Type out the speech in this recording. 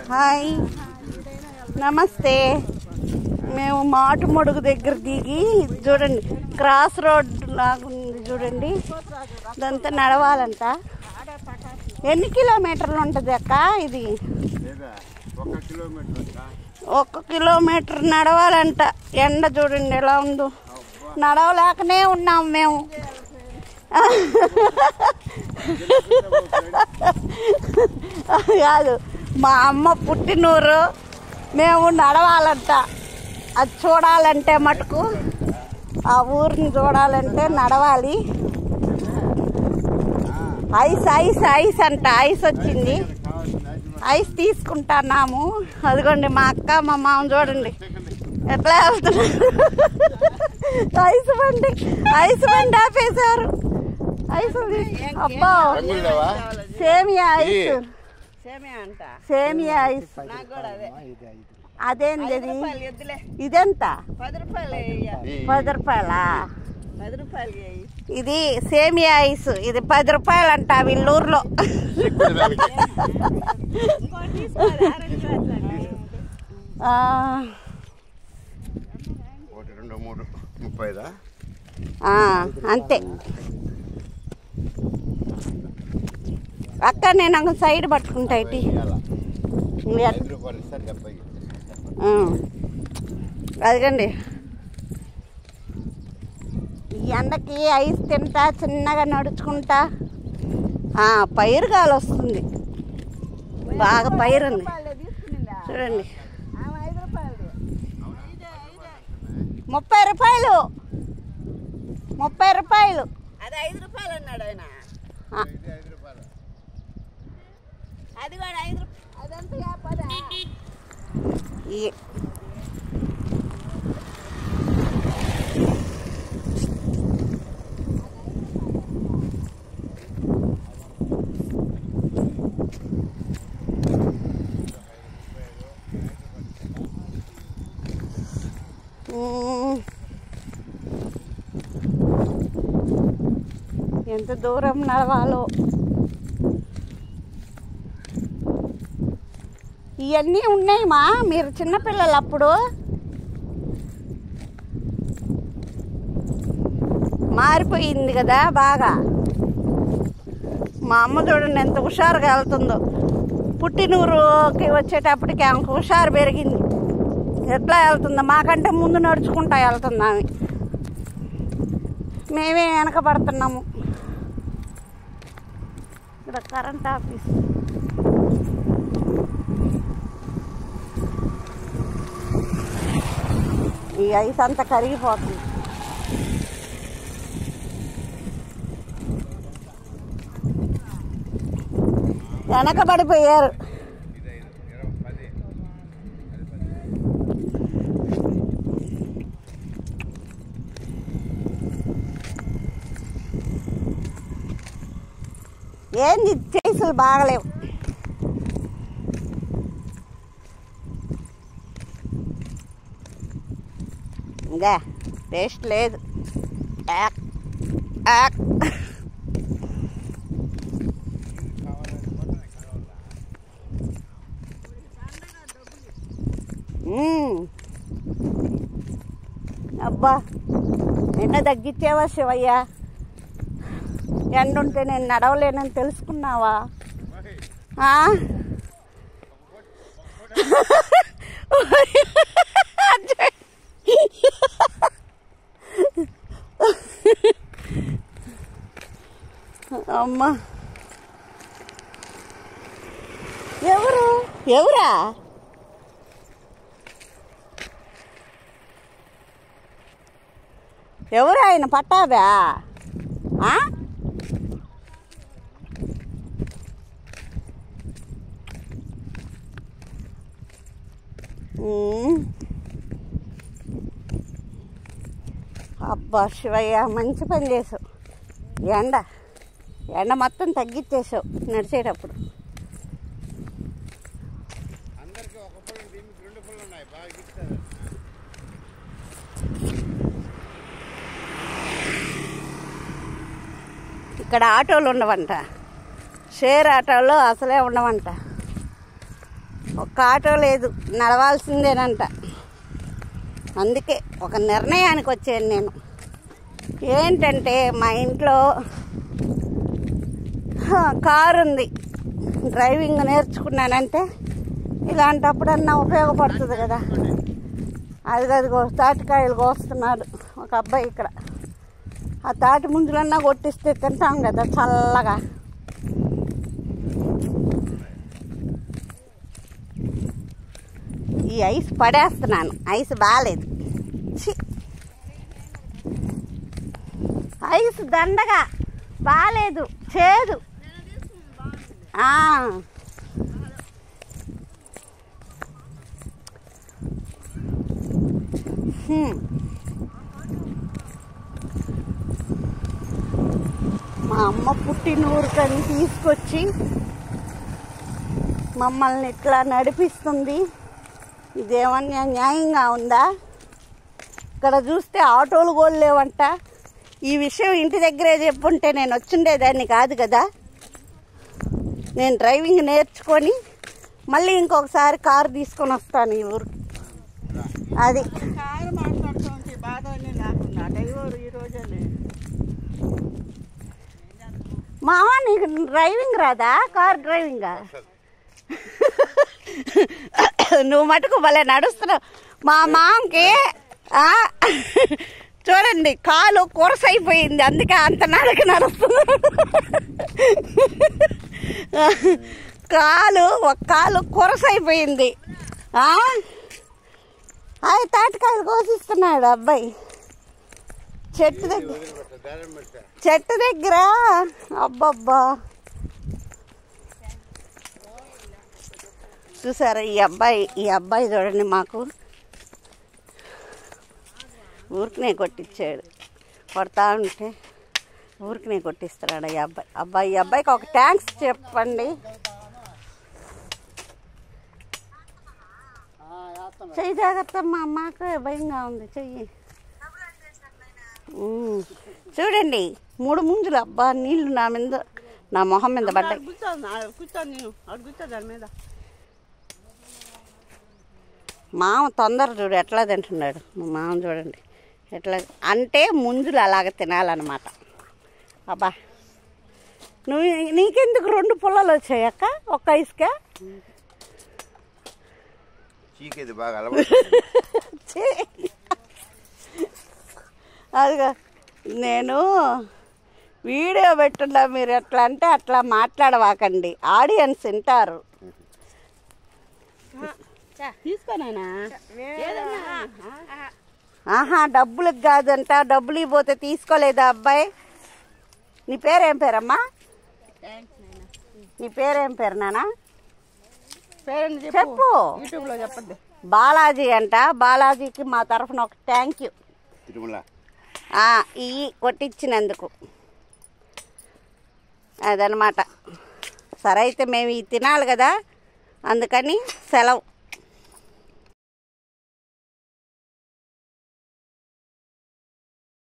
Hi నమస్తే. మేము మాటుమడుగు దగ్గర దిగి చూడండి, క్రాస్ రోడ్ లాగుంది చూడండి. ఇదంతా నడవాలంట. ఎన్ని కిలోమీటర్లు ఉంటుంది అక్క? ఇది 1 కిలోమీటర్ నడవాలంట. ఎండ చూడండి ఎలా ఉందో, నడవలేకనే ఉన్నాం మేము. కాదు, మా అమ్మ పుట్టినూరు, మేము నడవాలంట. అది చూడాలంటే మటుకు, ఆ ఊరిని చూడాలంటే నడవాలి. ఐస్ ఐస్ ఐస్ అంట, ఐస్ వచ్చింది. ఐస్ తీసుకుంటున్నాము. అదిగోండి మా అక్క మా మామ చూడండి ఎట్లా వెళ్తున్నారు. ఐస్ బండి ఆపేశారు. ఐస్ అబ్బా, సేమియా ఐస్, సేమియా ఐస్. అదేంది అది? ఇదెంత? 10 రూపాయలా? ఇది సేమియా ఐస్, ఇది 10 రూపాయలు అంట వీళ్ళూరులో. అంతే అక్క. నేను సైడ్ పట్టుకుంటా. ఇటు అదిగండి, ఈ ఎండకి ఐస్ తింటా చిన్నగా నడుచుకుంటా. పైరుగాలు వస్తుంది బాగా, పైరుంది చూడండి. 30 రూపాయలు, 30 రూపాయలు. అది 5 రూపాయలు అన్నాడు ఆయన. అది కూడా 5 రూపాయలు. అదంతా వ్యాపారా? ఎంత దూరం నడవాలో. ఇవన్నీ ఉన్నాయి మా, మీరు చిన్నపిల్లలు అప్పుడు. మారిపోయింది కదా బాగా. మా అమ్మ చూడండి ఎంత హుషారుగా వెళ్తుందో. పుట్టినూరుకి వచ్చేటప్పటికి ఆమెకు హుషారు పెరిగింది. ఎట్లా వెళ్తుందో, మాకంటే ముందు నడుచుకుంటా వెళ్తుంది ఆమె. మేమే వెనకబడుతున్నాము. ఇక్కడ కరెంట్ ఆఫీస్. ఈ ఐస్ అంతా కరిగిపోతుంది. వెనకబడిపోయారు. ఏంది చేసులు బాగలేవు. ఇంకా టేస్ట్ లేదు. అబ్బా, నిన్న తగ్గించేవా శివయ్య? ఎండుంటే నేను నడవలేనని తెలుసుకున్నావా? అమ్మా, ఎవరా? ఎవరు ఆయన? పట్టాబా? అబ్బా శివయ్య, మంచి పని చేసావు. ఎండ మొత్తం తగ్గించేసావు నడిచేటప్పుడు. ఇక్కడ ఆటోలు ఉండవంట, షేర్ ఆటోలు అసలే ఉండవంట. ఒక్క ఆటో లేదు, నడవాల్సిందేనంట. అందుకే ఒక నిర్ణయానికి వచ్చాను నేను. ఏంటంటే మా ఇంట్లో కారు ఉంది, డ్రైవింగ్ నేర్చుకున్నానంటే ఇలాంటప్పుడన్నా ఉపయోగపడుతుంది కదా. అదిగో తాటికాయలు కోస్తున్నాడు ఒక అబ్బాయి ఇక్కడ. ఆ తాటి ముందులన్నా కొట్టిస్తే తింటాం కదా చల్లగా. ఈ ఐస్ పడేస్తున్నాను, ఐస్ బాగాలేదు. ఐస్ దండగా బాగాలేదు, చేదు. మా అమ్మ పుట్టినూరుకని తీసుకొచ్చి మమ్మల్ని ఇట్లా నడిపిస్తుంది. ఇదేమన్నా న్యాయంగా ఉందా? ఇక్కడ చూస్తే ఆటోలు కూడా లేవంట. ఈ విషయం ఇంటి దగ్గరే చెప్పుంటే నేను వచ్చిండేదాన్ని కాదు కదా. నేను డ్రైవింగ్ నేర్చుకొని మళ్ళీ ఇంకొకసారి కారు తీసుకొని వస్తాను ఈ ఊరికి. అది కారు మాట్లాడుతుంది బాధనే లేకుండా డ్రైవర్ ఈ రోజే లేదు. మామ నీకు డ్రైవింగ్ రాదా? కార్ డ్రైవింగా? నువ్వు మటుకు భలే నడుస్తున్నావు. మా మామకి చూడండి కాలు కొరసైపోయింది, అందుకే అంత నడక నడుస్తున్నాడు. ఒక కాలు కొరసైపోయింది. అది తాటికాయలు కోసిస్తున్నాడు అబ్బాయి చెట్టు దగ్గర. అబ్బబ్బా చూసారా ఈ అబ్బాయి చూడండి, మాకు ఊరికినే కొట్టించాడు. కొడతా ఉంటే ఊరికినే కొట్టిస్తున్నాడు ఈ అబ్బాయికి ఒక థ్యాంక్స్ చెప్పండి. చెయ్యి జాగ్రత్త, మా అమ్మకు భయంగా ఉంది చెయ్యి. చూడండి 3 ముంజులు. అబ్బా నీళ్ళు నా మొహం మీద పడ్డాయి. మామ తొందర చూడు ఎట్లా తింటున్నాడు. మా మామ చూడండి ఎట్లా అంటే ముంజులు అలాగ తినాలన్నమాట. అబ్బా నీకెందుకు 2 పుల్లలు వచ్చాయి అక్క ఒక్క ఐస్కే? అదిగా నేను వీడియో పెట్టున్నా, మీరు ఎట్లా అంటే అట్లా మాట్లాడవాకండి, ఆడియన్స్ వింటారు. తీసుకోనా? డబ్బులకు కాదంట, డబ్బులు ఇవ్వబోతే తీసుకోలేదా అబ్బాయి? నీ పేరేం పేరమ్మా? నీ పేరేం పేరు నాన్న? చెప్పు. యూట్యూబ్లో చెప్పద్దు. బాలాజీ అంట. బాలాజీకి మా తరఫున ఒక థ్యాంక్ యూ ఇవి కొట్టించినందుకు. అదనమాట. సరే అయితే మేము ఇవి తినాలి కదా, అందుకని సెలవు.